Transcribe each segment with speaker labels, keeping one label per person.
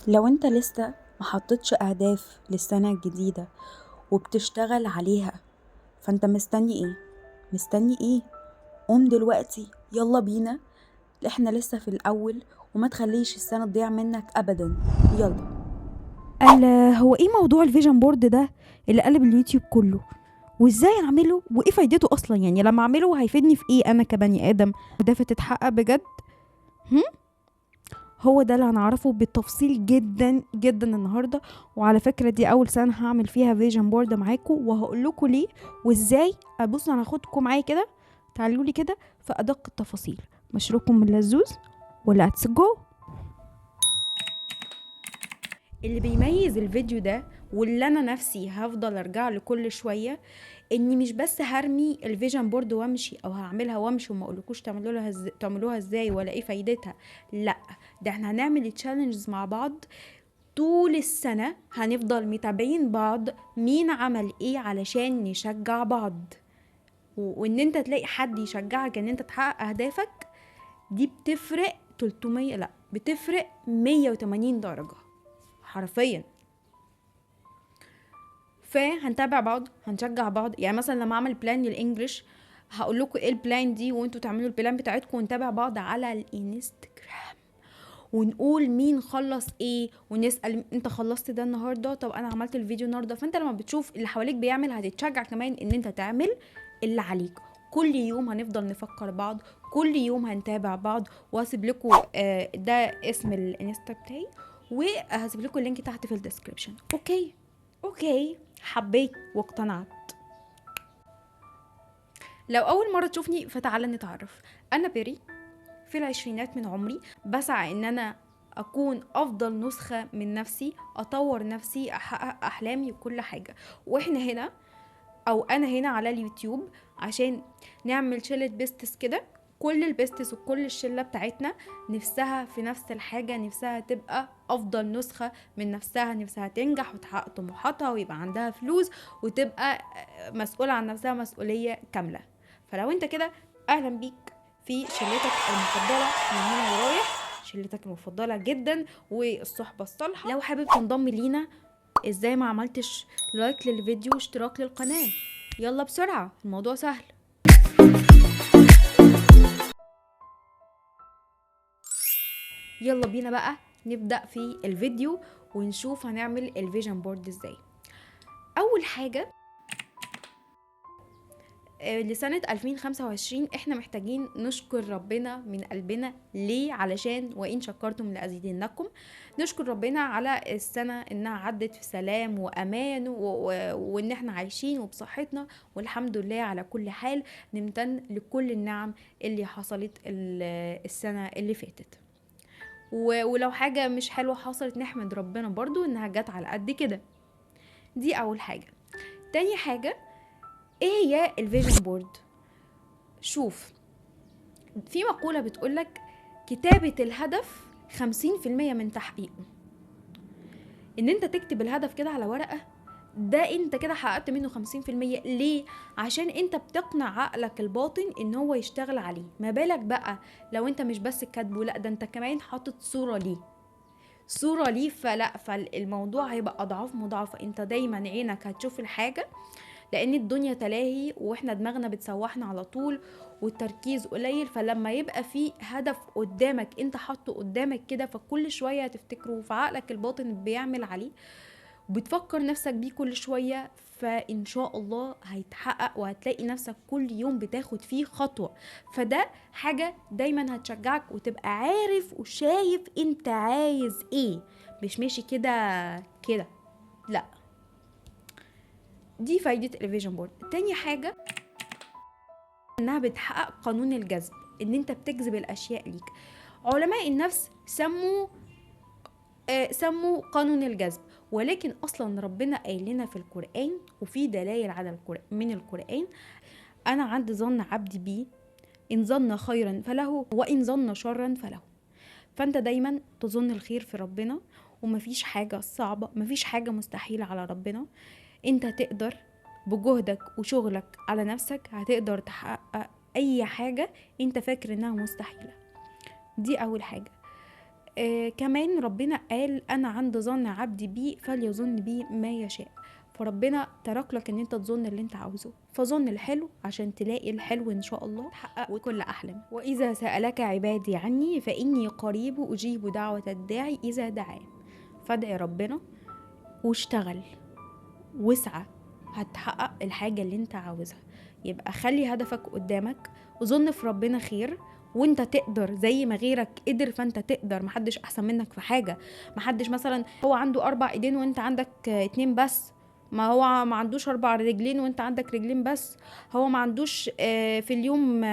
Speaker 1: لو انت لسه محطتش اهداف للسنة الجديدة وبتشتغل عليها، فانت مستني ايه؟ قوم دلوقتي، يلا بينا. احنا لسه في الاول، وما تخليش السنة تضيع منك ابدا. يلا.
Speaker 2: قال هو ايه موضوع الفيجن بورد ده اللي قلب اليوتيوب كله؟ وازاي اعمله وايه فايدته اصلا؟ يعني لما اعمله هيفيدني في ايه انا كبني ادم؟ اهدافي تتحقق بجد؟ هم؟ هو ده اللي هنعرفه بالتفصيل جدا جدا النهارده. وعلى فكره دي اول سنه هعمل فيها فيجن بورد معاكم، وهقول لكم ليه وازاي. ابص انا هاخدكم معايا كده، تعالوا لي كده في ادق التفاصيل. مشروبكم من لزوز ولا اتس جو. اللي بيميز الفيديو ده واللي انا نفسي هفضل ارجع له كل شويه، اني مش بس هرمي الفيجن بورد وامشي، او هعملها وامشي وما اقولكوش تعملوها ازاي ولا ايه فايدتها. لا، ده احنا هنعمل تشالنجز مع بعض طول السنه، هنفضل متابعين بعض مين عمل ايه علشان نشجع بعض. وان انت تلاقي حد يشجعك ان انت تحقق اهدافك، دي بتفرق 300، لا بتفرق 180 درجه حرفيا. فهنتابع بعض، هنشجع بعض. يعني مثلا لما اعمل بلان للانجليش، هقول لكم ايه البلان دي وانتوا تعملوا البلان بتاعتكم، ونتابع بعض على الانستجرام، ونقول مين خلص ايه، ونسأل انت خلصت ده النهارده؟ طب انا عملت الفيديو النهارده. فانت لما بتشوف اللي حواليك بيعمل هتتشجع كمان ان انت تعمل اللي عليك. كل يوم هنفضل نفكر بعض، كل يوم هنتابع بعض. وهسيب لكم ده اسم الانستا بتاعي، وهسيب لكم اللينك تحت في الديسكريبشن. اوكي، حبيت واقتنعت. لو اول مره تشوفني فتعالى نتعرف. انا بيري، في العشرينات من عمري، بسعى ان انا اكون افضل نسخه من نفسي، اطور نفسي، احقق احلامي وكل حاجه. واحنا هنا، او انا هنا على اليوتيوب عشان نعمل شلة بيستس كده. كل البيستس وكل الشلة بتاعتنا نفسها في نفس الحاجة، نفسها تبقى افضل نسخة من نفسها، نفسها تنجح وتحقق طموحاتها ويبقى عندها فلوس وتبقى مسؤولة عن نفسها مسؤولية كاملة. فلو انت كده، اهلا بيك في شلتك المفضلة من هنا ورايح، شلتك المفضلة جدا والصحبة الصالحة. لو حابب تنضم لينا، ازاي ما عملتش لايك للفيديو واشتراك للقناة؟ يلا بسرعة، الموضوع سهل. يلا بينا بقى نبدأ في الفيديو ونشوف هنعمل الفيجن بورد ازاي. اول حاجة، لسنة 2025 احنا محتاجين نشكر ربنا من قلبنا. ليه؟ علشان وإن شكرتم لأزيدنكم. نشكر ربنا على السنة انها عدت في سلام وأمان وان احنا عايشين وبصحتنا، والحمد لله على كل حال. نمتن لكل النعم اللي حصلت السنة اللي فاتت. ولو حاجة مش حلوة حصلت نحمد ربنا برضو انها جت على قد كده. دي اول حاجة. تاني حاجة، ايه هي الفيجن بورد؟ شوف، في مقولة بتقولك كتابة الهدف 50% من تحقيقه. ان انت تكتب الهدف كده على ورقة، ده انت كده حققت منه 50%. ليه؟ عشان انت بتقنع عقلك الباطن ان هو يشتغل عليه. ما بالك بقى لو انت مش بس كاتبه، لا ده انت كمان حاطط صورة ليه. فالموضوع هيبقى اضعاف مضاعفة. انت دايما عينك هتشوف الحاجة، لان الدنيا تلاهي واحنا دماغنا بتسوحنا على طول والتركيز قليل. فلما يبقى في هدف قدامك انت حاطه قدامك كده، فكل شوية هتفتكره، فعقلك الباطن بيعمل عليه وبتفكر نفسك بيه كل شوية. فإن شاء الله هيتحقق وهتلاقي نفسك كل يوم بتاخد فيه خطوة. فده حاجة دايما هتشجعك وتبقى عارف وشايف انت عايز ايه، مش ماشي كده. لا، دي فايدة الفيجن بورد. تاني حاجة، انها بتحقق قانون الجذب، ان انت بتجذب الاشياء ليك. علماء النفس سموا قانون الجذب. ولكن اصلا ربنا قايل لنا في القرآن، وفي دلائل على من القرآن: انا عند ظن عبدي بي، ان ظن خيرا فله وان ظن شرا فله. فانت دايما تظن الخير في ربنا، ومفيش حاجة صعبة، مفيش حاجة مستحيلة على ربنا. انت تقدر بجهدك وشغلك على نفسك، هتقدر تحقق اي حاجة انت فاكر انها مستحيلة. دي اول حاجة. كمان ربنا قال انا عند ظن عبدي بي فليظن بي ما يشاء. فربنا ترك لك ان انت تظن اللي انت عاوزه، فظن الحلو عشان تلاقي الحلو ان شاء الله تحقق كل احلام. واذا سألك عبادي عني فاني قريب اجيب دعوة الداعي اذا دعان. فادعي ربنا واشتغل واسعى، هتحقق الحاجة اللي انت عاوزها. يبقى خلي هدفك قدامك وظن في ربنا خير، وانت تقدر زي ما غيرك قدر فانت تقدر. محدش احسن منك في حاجة. محدش مثلا هو عنده 4 ايدين وانت عندك 2 بس، ما هو ما عندوش 4 رجلين وانت عندك رجلين بس، هو ما عندوش في اليوم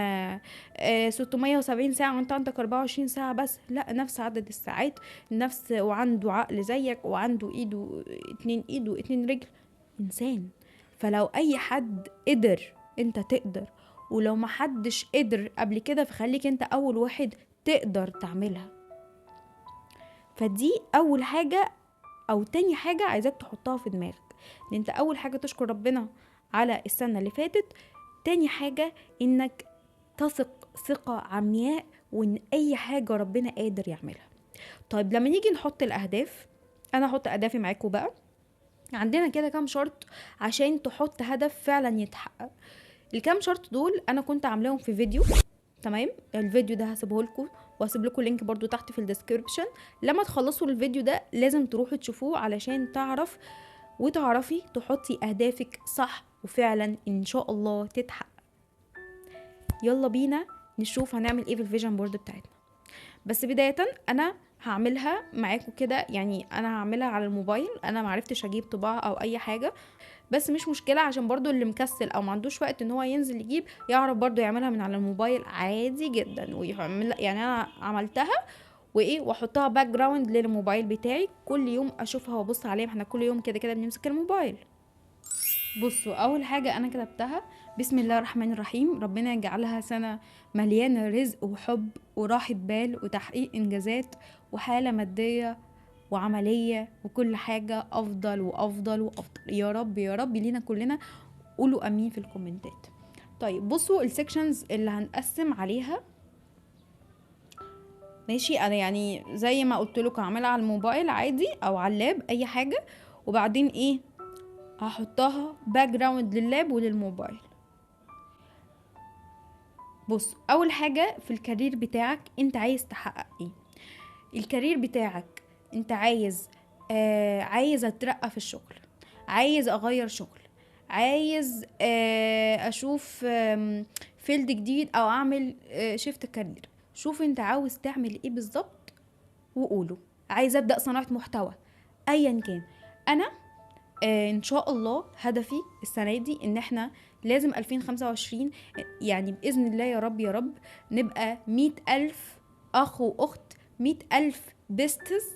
Speaker 2: 670 ساعة وانت عندك 24 ساعة بس. لا، نفس عدد الساعات، نفس، وعنده عقل زيك وعنده ايده 2 ايد و2 رجل، انسان. فلو اي حد قدر انت تقدر، ولو ما حدش قدر قبل كده فخليك انت اول واحد تقدر تعملها. فدي اول حاجة. او تاني حاجة عايزاك تحطها في دماغك، ان انت اول حاجة تشكر ربنا على السنة اللي فاتت. تاني حاجة انك تثق ثقة عمياء وان اي حاجة ربنا قادر يعملها. طيب لما نيجي نحط الاهداف، انا هحط اهدافي معاكم بقى. عندنا كده كام شرط عشان تحط هدف فعلا يتحقق. الكام شرط دول انا كنت عاملاهم في فيديو، تمام؟ الفيديو ده هسيبه لكم وهسيب لكم اللينك برضو تحت في الديسكريبشن. لما تخلصوا الفيديو ده لازم تروحوا تشوفوه علشان تعرف وتعرفي تحطي اهدافك صح وفعلا ان شاء الله تتحقق. يلا بينا نشوف هنعمل ايه في الفيجن بورد بتاعتنا. بس بداية انا هعملها معاكم كده، يعني انا هعملها على الموبايل. انا معرفتش اجيب طباعة او اي حاجة، بس مش مشكلة عشان برضو اللي مكسل او ما عندوش وقت ان هو ينزل يجيب يعرف برضو يعملها من على الموبايل عادي جدا ويعمل. يعني انا عملتها واحطها باك جراوند للموبايل بتاعي، كل يوم اشوفها وابص عليها. احنا كل يوم كده كده بنمسك الموبايل. بصوا، اول حاجة انا كتبتها بسم الله الرحمن الرحيم، ربنا يجعلها سنة مليانة رزق وحب وراحة بال وتحقيق انجازات وحالة مادية وعملية وكل حاجة افضل وافضل وافضل يا رب يا رب لينا كلنا. قولوا امين في الكومنتات. طيب بصوا السكشنز اللي هنقسم عليها. ماشي، انا يعني زي ما قلت لكم هعملها على الموبايل عادي او على اللاب اي حاجة، وبعدين ايه هحطها باك جراوند لللاب وللموبايل. بص، اول حاجة في الكارير بتاعك انت عايز تحقق ايه؟ الكارير بتاعك انت عايز اترقى في الشغل، عايز اغير شغل، عايز اشوف فيلد جديد او اعمل شيفت كارير. شوف انت عاوز تعمل ايه بالظبط وقوله. عايز ابدأ صناعة محتوى، ايا كان. انا ان شاء الله هدفي السنة دي ان احنا لازم 2025 يعني بإذن الله يا رب يا رب نبقى 100,000 اخ واخت، 100,000 بيستس،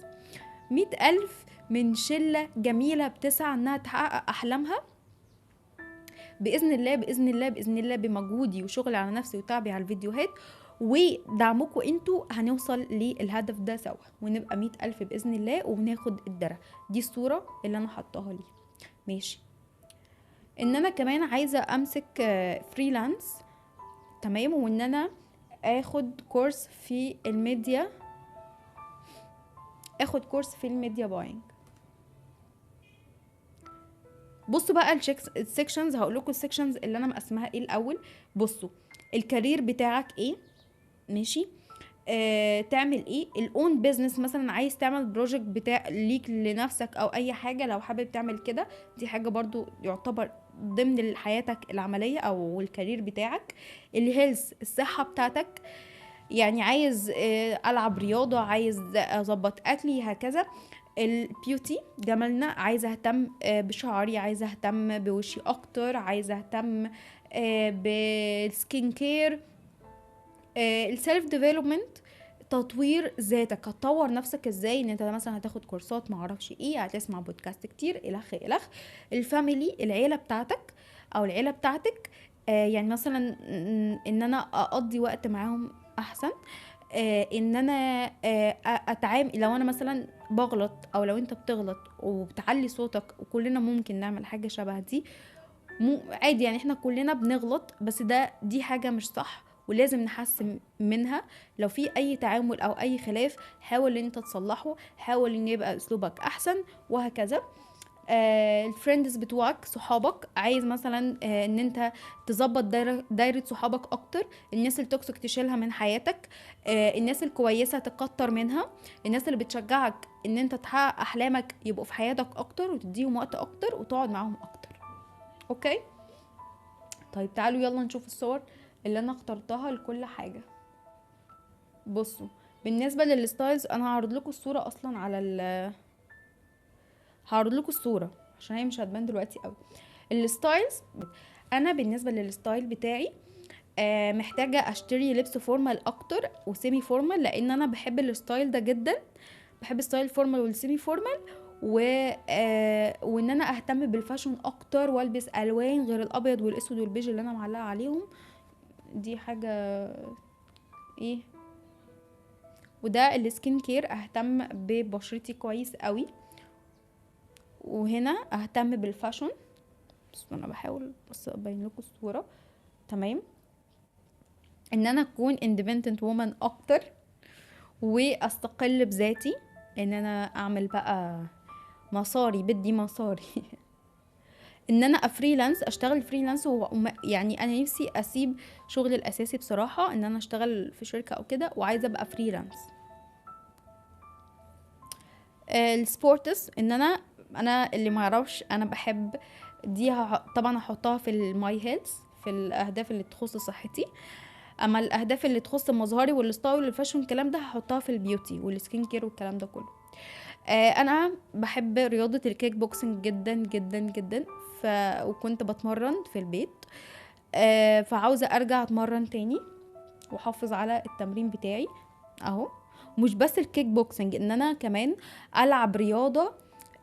Speaker 2: 100,000 من شلة جميلة بتسعى انها تحقق احلامها بإذن الله بإذن الله بإذن الله. بمجهودي وشغلي على نفسي وتعبي على الفيديوهات ودعمكم انتوا هنوصل للهدف ده سوا ونبقى 100,000 بإذن الله وناخد الدرع. دي الصورة اللي انا حطاها لي. ماشي، ان انا كمان عايزة امسك فريلانس، تمام، وان انا اخد كورس في الميديا، باينج. بصوا بقى السكشنز، هقول لكم السكشنز اللي انا مقسمها ايه الاول. بصوا، الكارير بتاعك ايه؟ ماشي، تعمل ايه؟ الاون بيزنس، مثلا عايز تعمل بروجكت بتاع ليك لنفسك او اي حاجه، لو حابب تعمل كده دي حاجه برضو يعتبر ضمن حياتك العمليه او الكارير بتاعك. الهيلث، الصحه بتاعتك، يعني عايز العب رياضه، عايز اظبط اكلي، هكذا. البيوتي، جمالنا، عايزه اهتم بشعري، عايزه اهتم بوشي اكتر، عايزه اهتم بالسكين كير. السيلف ديفلوبمنت، تطوير ذاتك، هتطور نفسك ازاي؟ ان انت مثلا هتاخد كورسات، معرفش ايه، هتسمع بودكاست كتير، الخ الخ. الفاميلي، العيله بتاعتك او العيله بتاعتك، يعني مثلا ان انا اقضي وقت معاهم احسن، ان انا اتعامل لو انا مثلا بغلط او لو انت بتغلط وبتعلي صوتك، وكلنا ممكن نعمل حاجه شبه دي، عادي يعني، احنا كلنا بنغلط، بس دي حاجه مش صح ولازم نحسن منها. لو في اي تعامل او اي خلاف حاول ان انت تصلحه، حاول ان يبقى اسلوبك احسن، وهكذا. الفريندز بتوعك، صحابك، عايز مثلا ان انت تظبط دايرة صحابك اكتر. الناس التوكسيك تشيلها من حياتك، الناس الكويسة تكتر منها، الناس اللي بتشجعك ان انت تحقق احلامك يبقوا في حياتك اكتر، وتديهم وقت اكتر وتقعد معاهم اكتر. اوكي، طيب تعالوا يلا نشوف الصور اللي انا اخترتها لكل حاجة. بصوا، بالنسبة للستايلز انا هعرض لكم الصورة اصلا على هعرض لكم الصورة عشان هي مش هتبان دلوقتي قوي. الستايلز، انا بالنسبة للستايل بتاعي محتاجة اشتري لبس فورمال اكتر وسيمي فورمال، لان انا بحب الستايل ده جدا، بحب ستايل فورمال والسيمي فورمال، وان انا اهتم بالفاشن اكتر والبس الوان غير الابيض والاسود والبيج اللي انا معلقه عليهم. دي حاجه ايه. وده السكين كير، اهتم ببشرتي كويس قوي. وهنا اهتم بالفاشن، بس انا بحاول بس ابين لكم الصوره تمام. ان انا اكون independent woman اكتر، واستقل بذاتي، ان انا اعمل بقى مصاري، بدي مصاري ان انا افريلانس، اشتغل فريلانس. يعني انا نفسي اسيب شغلي الاساسي بصراحه، ان انا اشتغل في شركه او كده، وعايزه ابقى فريلانس. السبورتس، ان انا اللي ما اعرفش انا بحب دي طبعا هحطها في الماي هيلث، في الاهداف اللي تخص صحتي. اما الاهداف اللي تخص مظهري والستايل والفاشن الكلام ده هحطها في البيوتي والسكين كير والكلام ده كله. انا بحب رياضه الكيك بوكسنج جدا جدا جدا، وكنت بتمرن في البيت، فعاوزه ارجع اتمرن تاني واحافظ على التمرين بتاعي اهو. مش بس الكيك بوكسنج، ان انا كمان العب رياضه،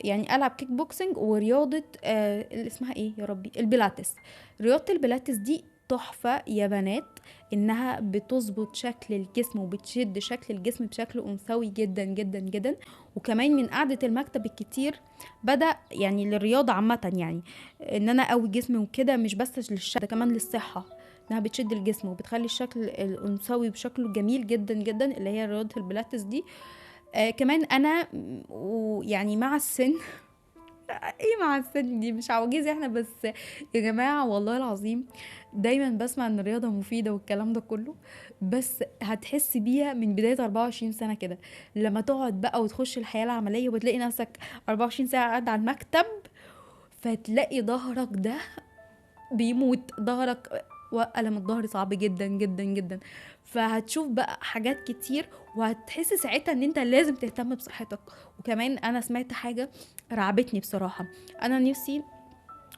Speaker 2: يعني العب كيك بوكسنج ورياضه اللي اسمها ايه يا ربي، البيلاتس. رياضه البيلاتس دي تحفه يا بنات، انها بتظبط شكل الجسم وبتشد شكل الجسم بشكل انثوي جدا جدا جدا. وكمان من قعده المكتب الكتير بدا يعني للرياضه عامه، يعني ان انا اقوي جسمي وكده، مش بس للشكل ده كمان للصحه، انها بتشد الجسم وبتخلي الشكل الانثوي بشكله جميل جدا جدا، اللي هي رياضه البيلاتس دي. كمان انا ويعني مع السن ايه مع السن دي، مش عواجيز احنا بس يا جماعه والله العظيم دايما بسمع ان الرياضه مفيده والكلام ده كله، بس هتحس بيها من بدايه 24 سنه كده، لما تقعد بقى وتخش الحياه العمليه وتلاقي نفسك 24 ساعه قاعد على المكتب، فتلاقي ظهرك ده بيموت، ظهرك وألم الظهر صعب جدا جدا جدا. فهتشوف بقى حاجات كتير، وهتحس ساعتها ان انت لازم تهتم بصحتك. وكمان انا سمعت حاجة رعبتني بصراحة، انا نفسي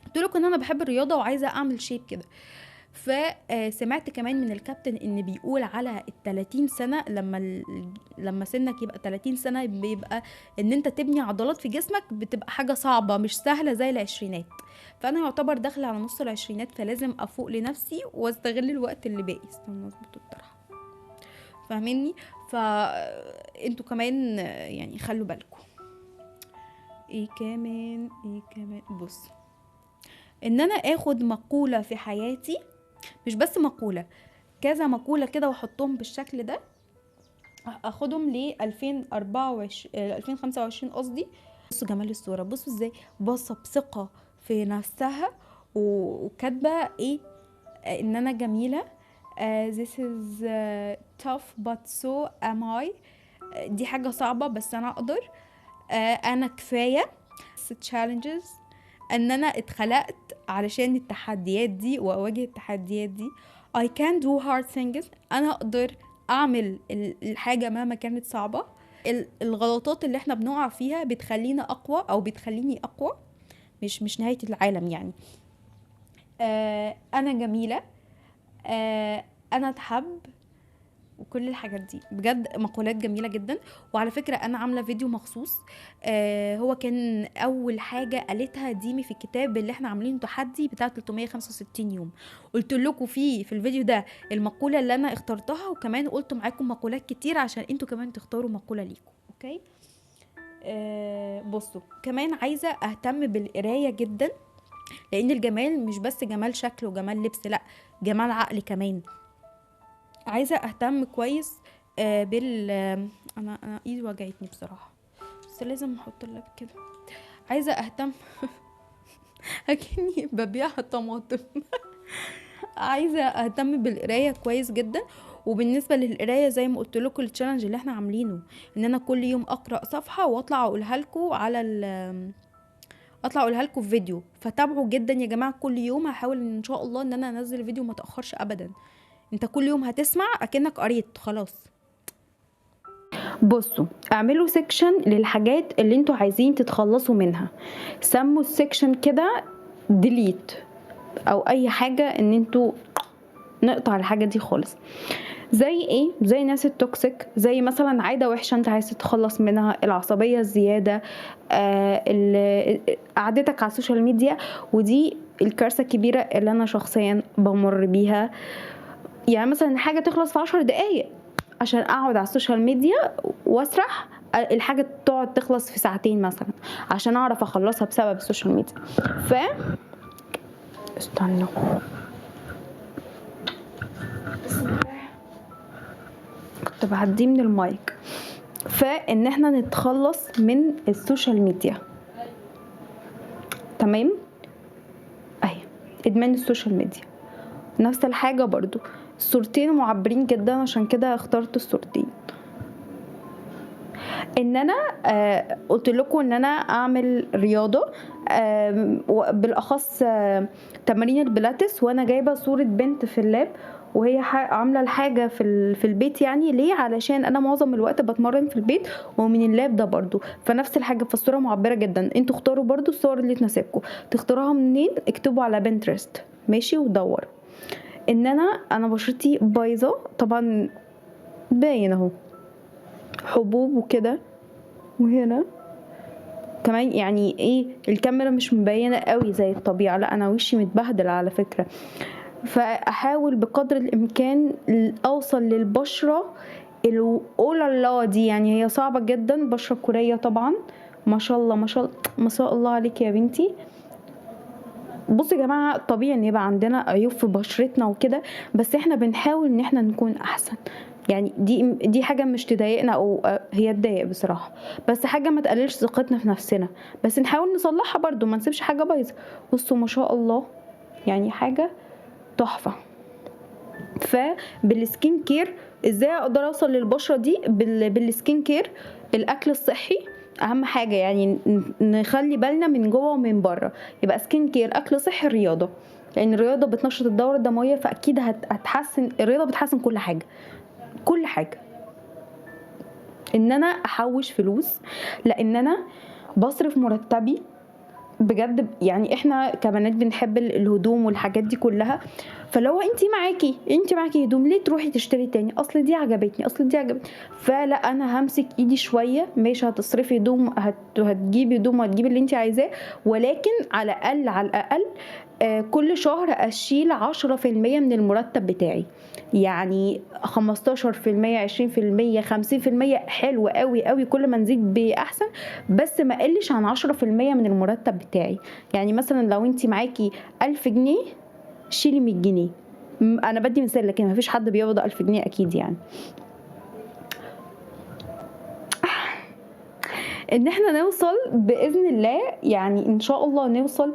Speaker 2: قلت لكم ان انا بحب الرياضة وعايزة اعمل شيب كده، فسمعت كمان من الكابتن ان بيقول على ال30 سنة لما سنك يبقى 30 سنة بيبقى ان انت تبني عضلات في جسمك بتبقى حاجة صعبة مش سهلة زي العشرينات. فانا يعتبر داخلة على نص العشرينات، فلازم افوق لنفسي واستغل الوقت اللي باقي. استنى اظبط الطرحة، فاهميني؟ فانتوا كمان يعني خلوا بالكم. ايه كمان بص، ان انا اخد مقولة في حياتي، مش بس مقولة، كذا مقولة كده واحطهم بالشكل ده، اخدهم ل 2024 2025 قصدي. بصوا جمال الصورة، بصوا ازاي باصة بثقة في نفسها وكاتبة ايه، ان انا جميلة. this is tough but so am I. دي حاجة صعبة بس انا اقدر. انا كفاية. challenges، ان انا اتخلقت علشان التحديات دي واواجه التحديات دي. I can do hard things، انا اقدر اعمل الحاجة مهما كانت صعبة. الغلطات اللي احنا بنقع فيها بتخلينا اقوى او بتخليني اقوى، مش نهاية العالم يعني. انا جميلة، انا اتحب، وكل الحاجات دي بجد مقولات جميلة جدا. وعلى فكرة انا عاملة فيديو مخصوص، هو كان اول حاجة قالتها ديمي في الكتاب اللي احنا عاملينه تحدي بتاع 365 يوم. قلت لكم في الفيديو ده المقولة اللي انا اخترتها، وكمان قلت معاكم مقولات كتير عشان انتوا كمان تختاروا مقولة ليكم. اوكي، بصوا كمان عايزة اهتم بالقراية جدا، لان الجمال مش بس جمال شكل وجمال لبس، لا، جمال عقل كمان. عايزه اهتم كويس بال انا ايدي وجعتني بصراحه، بس لازم احط اللاب كده. عايزه اهتم اكني ببيع طماطم. عايزه اهتم بالقرايه كويس جدا. وبالنسبه للقرايه زي ما قلت لكم التشالنج اللي احنا عاملينه ان انا كل يوم اقرا صفحه واطلع اقولها لكم على اطلع اقولها لكم في فيديو، فتابعوا جدا يا جماعه. كل يوم هحاول ان شاء الله ان انا انزل فيديو ما تاخرش ابدا. انت كل يوم هتسمع اكنك قريت خلاص. بصوا، اعملوا سيكشن للحاجات اللي انتوا عايزين تتخلصوا منها، سموا السيكشن كده ديليت او اي حاجه ان انتوا نقطع الحاجه دي خالص. زي ايه؟ زي الناس التوكسيك، زي مثلا عاده وحشه انت عايز تتخلص منها، العصبيه الزياده، قعدتك على السوشيال ميديا. ودي الكارثه الكبيره اللي انا شخصيا بمر بيها. يعني مثلا حاجه تخلص في 10 دقايق عشان اقعد على السوشيال ميديا واسرح، الحاجه تقعد تخلص في ساعتين مثلا عشان اعرف اخلصها بسبب السوشيال ميديا. استنوا، كنت بعديه من المايك. فان احنا نتخلص من السوشيال ميديا، تمام؟ اهي ادمان السوشيال ميديا. نفس الحاجه برضو، الصورتين معبرين جدا عشان كده اخترت الصورتين. ان انا قلت لكم ان انا اعمل رياضه، بالاخص تمارين البلاتس، وانا جايبه صوره بنت في اللاب وهي عامله الحاجه في البيت. يعني ليه؟ علشان انا معظم الوقت بتمرن في البيت ومن اللاب ده برضو، فنفس الحاجه. فالصوره معبره جدا. انتوا اختاروا برضو الصور اللي تناسبكم. تختاروها منين؟ اكتبوا على بنترست ماشي ودوروا. ان انا بشرتي بايظه طبعا، باين اهو حبوب وكده، وهنا كمان يعني ايه الكاميرا مش مبينه قوي زي الطبيعه، لا انا وشي متبهدل على فكره. فاحاول بقدر الامكان اوصل للبشره الاولى الله دي. يعني هي صعبه جدا، بشره كوريه طبعا. ما شاء الله ما شاء الله ما شاء الله عليك يا بنتي. بصوا يا جماعه، طبيعي ان يبقى عندنا عيوب في بشرتنا وكده، بس احنا بنحاول ان احنا نكون احسن. يعني دي حاجه مش تضايقنا، او هي تضايق بصراحه، بس حاجه ما تقللش ثقتنا في نفسنا، بس نحاول نصلحها برضو، ما نسيبش حاجه بايظه. بصوا ما شاء الله، يعني حاجه تحفه. فبالسكين كير ازاي اقدر اوصل للبشره دي؟ بالسكين كير، الاكل الصحي اهم حاجه. يعني نخلي بالنا من جوه ومن بره. يبقى سكين كير، اكل صحي، الرياضه، لان الرياضه بتنشط الدوره الدمويه، فاكيد هتحسن. الرياضه بتحسن كل حاجه كل حاجه. ان انا احوش فلوس، لان انا بصرف مرتبي بجد. يعني احنا كبنات بنحب الهدوم والحاجات دي كلها، فلو انت معاكي هدوم، ليه تروحي تشتري تاني؟ اصل دي عجبتني، اصل دي عجبتني. فلا، انا همسك ايدي شويه. ماشي، هتصرفي هدوم، هتجيبي هدوم وهتجيبي اللي انت عايزاه، ولكن على الاقل على الاقل كل شهر اشيل 10% من المرتب بتاعي. يعني 15%، 20%، 50%، حلو قوي قوي. كل ما نزيد باحسن، بس ما قلش عن 10% من المرتب بتاعي. يعني مثلا لو انت معاكي 1000 جنيه، شيلي 100 جنيه. انا بدي مثال، لكن ما فيش حد بيقبض 1000 جنيه اكيد. يعني ان احنا نوصل باذن الله، يعني ان شاء الله نوصل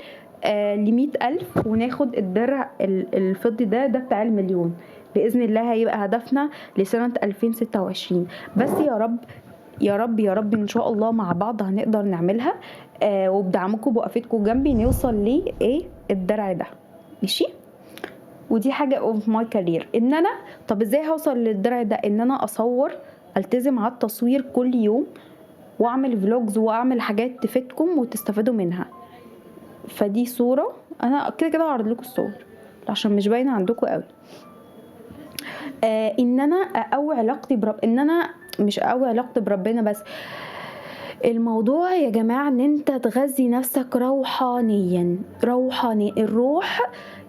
Speaker 2: ل100,000 وناخد الدرع الفضي ده بتاع المليون باذن الله. هيبقى هدفنا لسنه 2026. بس يا رب يا رب يا رب ان شاء الله مع بعض هنقدر نعملها، وبدعمكم ووقفتكم جنبي نوصل لايه الدرع ده. ماشي؟ ودي حاجه اوف ماي كارير. ان انا طب ازاي هوصل للدرع ده؟ ان انا اصور، التزم على التصوير كل يوم، واعمل فلوجز، واعمل حاجات تفيدكم وتستفادوا منها. فدي صوره، انا كده كده هعرض لكم الصور عشان مش باينه عندكم قوي. ان انا اقوي علاقتي ان انا مش اقوي علاقتي بربنا بس. الموضوع يا جماعه ان انت تغذي نفسك روحانيا. الروح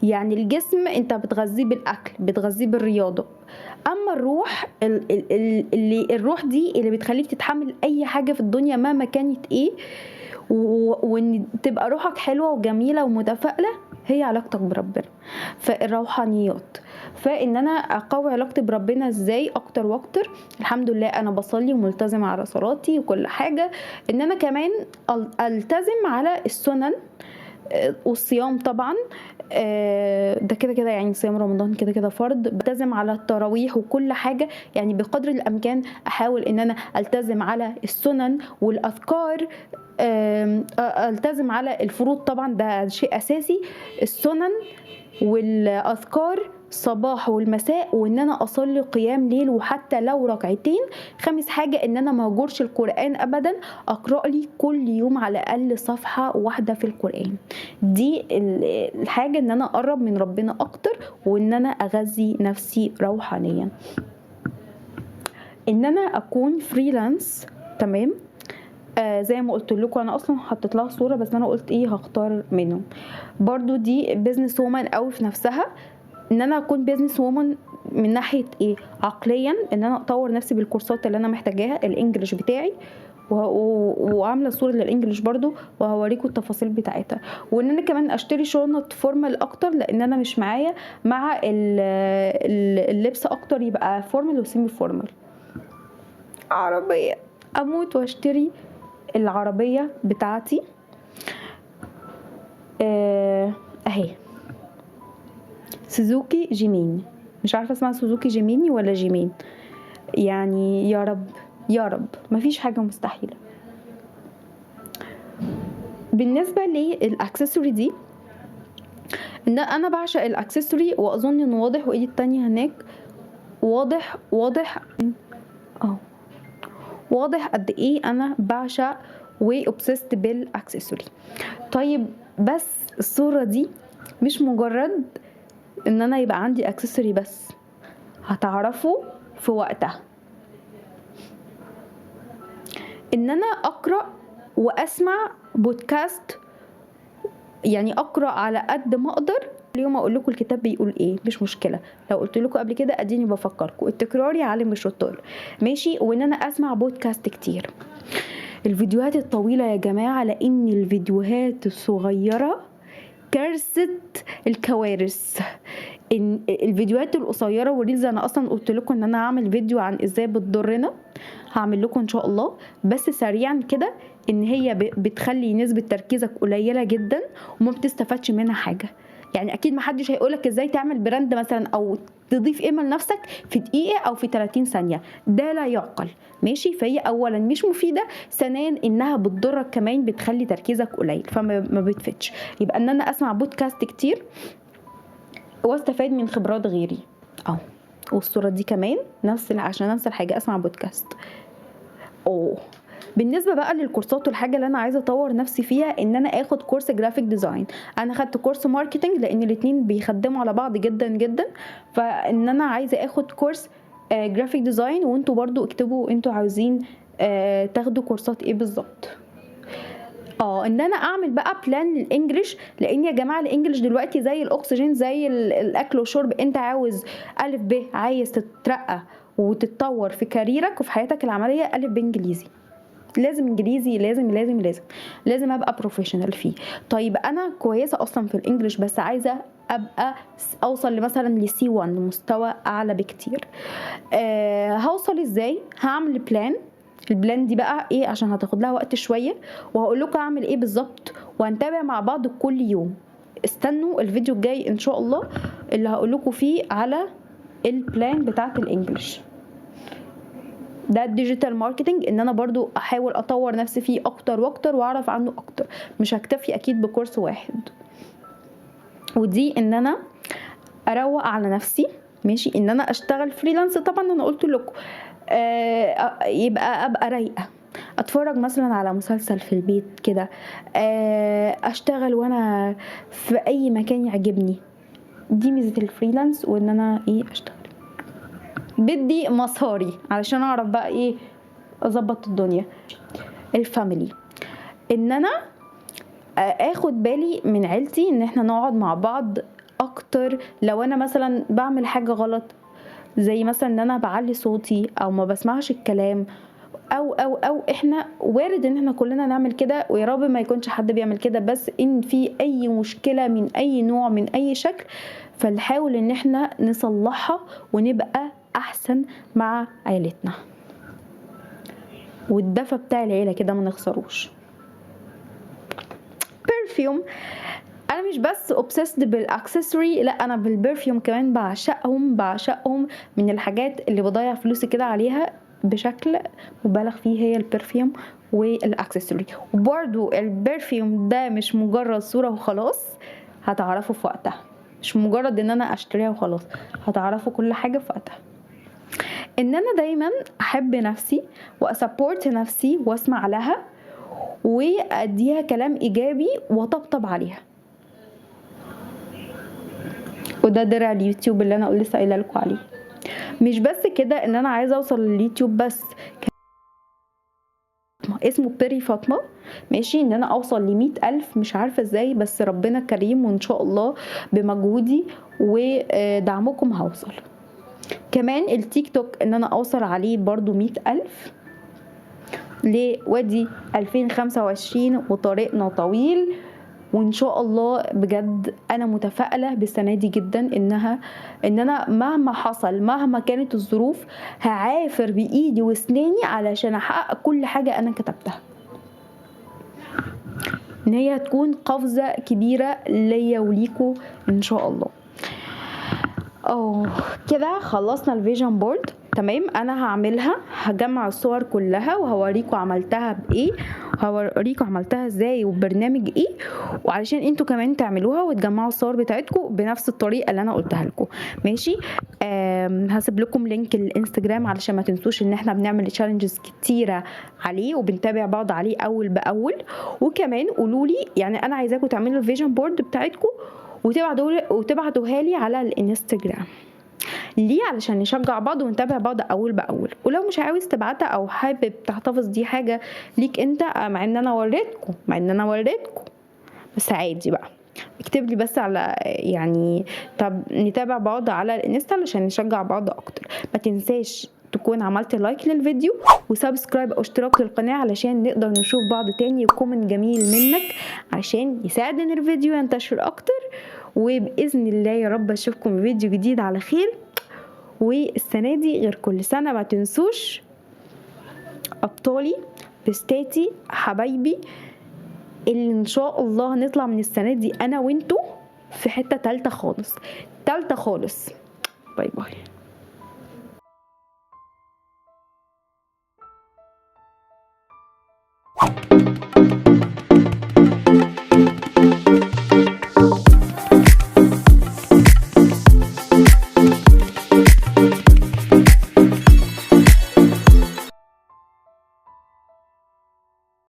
Speaker 2: يعني الجسم انت بتغذيه بالاكل، بتغذيه بالرياضه. اما الروح اللي الروح دي اللي بتخليك تتحمل اي حاجه في الدنيا مهما كانت ايه، وان تبقى روحك حلوه وجميله ومتفائله.
Speaker 1: هي علاقتك بربنا، فالروحانيات. فان انا اقوي علاقتي بربنا ازاي اكتر واكتر؟ الحمد لله انا بصلي وملتزمه على صلاتي وكل حاجه. ان انا كمان التزم على السنن والصيام طبعا، ده كده كده يعني صيام رمضان كده كده فرض. بلتزم على التراويح وكل حاجه، يعني بقدر الامكان احاول ان انا التزم على السنن والاذكار. التزم على الفروض طبعا، ده شيء اساسي. السنن والاذكار الصباح والمساء، وان انا اصلي قيام ليل وحتى لو ركعتين. خامس حاجه ان انا ما اهجرش القران ابدا، اقرا لي كل يوم على الاقل صفحه واحده في القران. دي الحاجه ان انا اقرب من ربنا اكتر، وان انا اغذي نفسي روحانيا. ان انا اكون فريلانس، تمام. زي ما قلت لكم انا اصلا حطيت لها صوره، بس انا قلت ايه هختار منهم. برضو دي بيزنس وومن قوي في نفسها. ان انا اكون بيزنس وومن من ناحيه ايه؟ عقليا، ان انا اطور نفسي بالكورسات اللي انا محتاجاها، الانجليش بتاعي، وعامله صوره للانجليش برضو وهوريكم التفاصيل بتاعتها. وان انا كمان اشتري شنط فورمال اكتر، لان انا مش معايا مع اللبس اكتر، يبقى فورمال وسيمي فورمال. عربيه، اموت واشتري العربيه بتاعتي اهي، سوزوكي جيمين. مش عارفه اسمها سوزوكي جيميني ولا جيمين، يعني يا رب يا رب مفيش حاجه مستحيله. بالنسبه للاكسسوري دي، ان انا بعشق الاكسسوري، واظن انه واضح، وايدي التانية هناك واضح واضح قد ايه انا بعشق وابسست بالاكسسوري. طيب بس الصوره دي مش مجرد ان انا يبقى عندي اكسسوري بس، هتعرفوا في وقتها ان انا اقرا واسمع بودكاست، يعني اقرا على قد ما اقدر. اليوم اقول لكم الكتاب بيقول ايه، مش مشكله. لو قلت لكم قبل كده اديني بفكركم، التكرار يعلم الشطار، ماشي. وان انا اسمع بودكاست كتير. الفيديوهات الطويله يا جماعه، لان الفيديوهات الصغيره كارثه الكوارث. ان الفيديوهات القصيره والريلز، انا اصلا قلت لكم ان انا هعمل فيديو عن ازاي بتضرنا، هعمل لكم ان شاء الله. بس سريعا كده، ان هي بتخلي نسبه تركيزك قليله جدا وما بتستفادش منها حاجه. يعني اكيد محدش هيقولك ازاي تعمل براند مثلا او تضيف قيمه لنفسك في دقيقه او في 30 ثانيه، ده لا يعقل، ماشي. فهي اولا مش مفيده، ثانيا انها بتضرك كمان، بتخلي تركيزك قليل، فما بتفيدش. يبقى ان انا اسمع بودكاست كتير واستفاد من خبرات غيري. والصوره دي كمان عشان نفس الحاجه، اسمع بودكاست. بالنسبه بقى للكورسات والحاجه اللي انا عايزه اطور نفسي فيها، ان انا اخد كورس جرافيك ديزاين. انا خدت كورس ماركتنج، لان الاتنين بيخدموا على بعض جدا جدا. فان انا عايزه اخد كورس جرافيك ديزاين. وانتوا برضو اكتبوا انتوا عاوزين تاخدوا كورسات ايه بالظبط. ان انا اعمل بقى بلان للانجليش، لان يا جماعه الانجليش دلوقتي زي الاكسجين، زي الاكل والشرب. انت عاوز الف ب، عايز تترقى وتتطور في كاريرك وفي حياتك العمليه، الف بانجليزي. لازم انجليزي، لازم لازم لازم لازم ابقى بروفيشنال فيه. طيب انا كويسه اصلا في الانجليش، بس عايزه ابقى اوصل مثلا لسي 1، مستوى اعلى بكتير. هوصل ازاي؟ هعمل بلان. البلان دي بقى ايه؟ عشان هتاخد لها وقت شويه، وهقول لكم اعمل ايه بالظبط، وهنتابع مع بعض كل يوم. استنوا الفيديو الجاي ان شاء الله اللي هقول لكم فيه على البلان بتاعه الانجليش. ده الديجيتال ماركتنج، ان انا برضو احاول اطور نفسي فيه اكتر واكتر واعرف عنه اكتر، مش هكتفي اكيد بكورس واحد. ودي ان انا اروق على نفسي، ماشي. ان انا اشتغل فريلانس، طبعا انا قلت لكم يبقى ابقى رايقه، اتفرج مثلا على مسلسل في البيت كده، اشتغل وانا في اي مكان يعجبني. دي ميزه الفريلانس، وان انا اشتغل بدي مصاري علشان اعرف بقى اظبط الدنيا. الفاميلي، ان انا اخد بالي من عيلتي، ان احنا نقعد مع بعض اكتر. لو انا مثلا بعمل حاجه غلط، زي مثلا ان انا بعلي صوتي او ما بسمعش الكلام،
Speaker 2: او احنا وارد ان احنا كلنا نعمل كده، ويا رب ما يكونش حد بيعمل كده، بس ان في اي مشكلة من اي نوع من اي شكل فنحاول ان احنا نصلحها ونبقى احسن مع عيلتنا، والدفى بتاع العيلة كده ما نخسروش. برفيوم، انا مش بس obsessed بالاكسسوري، لا انا بالبرفيوم كمان بعشقهم من الحاجات اللي بضيع فلوسي كده عليها بشكل مبالغ فيه هي البرفيوم والاكسسوري. وبرضو البرفيوم ده مش مجرد صورة وخلاص، هتعرفوا في وقتها، مش مجرد ان انا اشتريها وخلاص، هتعرفوا كل حاجة في وقتها. ان انا دايما احب نفسي واسبورت نفسي واسمع لها واديها كلام ايجابي وطبطب عليها، وده درع اليوتيوب اللي انا لسه قايله لكم عليه. مش بس كده ان انا عايزه اوصل لليوتيوب بس اسمه بيري فاطمه، ماشي، ان انا اوصل ل100,000، مش عارفه ازاي بس ربنا كريم وان شاء الله بمجهودي ودعمكم هوصل. كمان التيك توك ان انا اوصل عليه برضو 100,000 لودي 2025 وطريقنا طويل، وان شاء الله بجد انا متفائله بالسنه دي جدا ان انا مهما حصل مهما كانت الظروف هعافر بايدي واسناني علشان احقق كل حاجه انا كتبتها، ان هي هتكون قفزه كبيره ليا وليكوا ان شاء الله. كده خلصنا الفيجن بورد، تمام. انا هعملها، هجمع الصور كلها وهوريكم عملتها بايه، هوريكم عملتها ازاي وبرنامج ايه، وعلشان انتوا كمان تعملوها وتجمعوا الصور بتاعتكم بنفس الطريقه اللي انا قلتها لكم، ماشي. هسيب لكم لينك الانستجرام علشان ما تنسوش ان احنا بنعمل تشالنجز كتيره عليه وبنتابع بعض عليه اول باول. وكمان قولوا لي، يعني انا عايزاكم تعملوا الفيجن بورد بتاعتكم وتبعتوها لي على الانستجرام. ليه؟ علشان نشجع بعض ونتابع بعض اول باول. ولو مش عاوز تبعتها او حابب تحتفظ، دي حاجه ليك انت، مع ان انا وريتكم بس عادي بقى، اكتب لي بس على يعني طب نتابع بعض على الانستا علشان نشجع بعض اكتر. ما تنساش تكون عملت لايك للفيديو وسبسكرايب او اشتراك للقناه علشان نقدر نشوف بعض تاني، وكومنت جميل منك عشان يساعد ان الفيديو ينتشر اكتر. وباذن الله يا رب اشوفكم في فيديو جديد على خير. والسنه دي غير كل سنه ما تنسوش ابطالي بستاتي حبايبي اللي ان شاء الله هنطلع من السنه دي انا وانتو في حته تالته خالص. باي باي.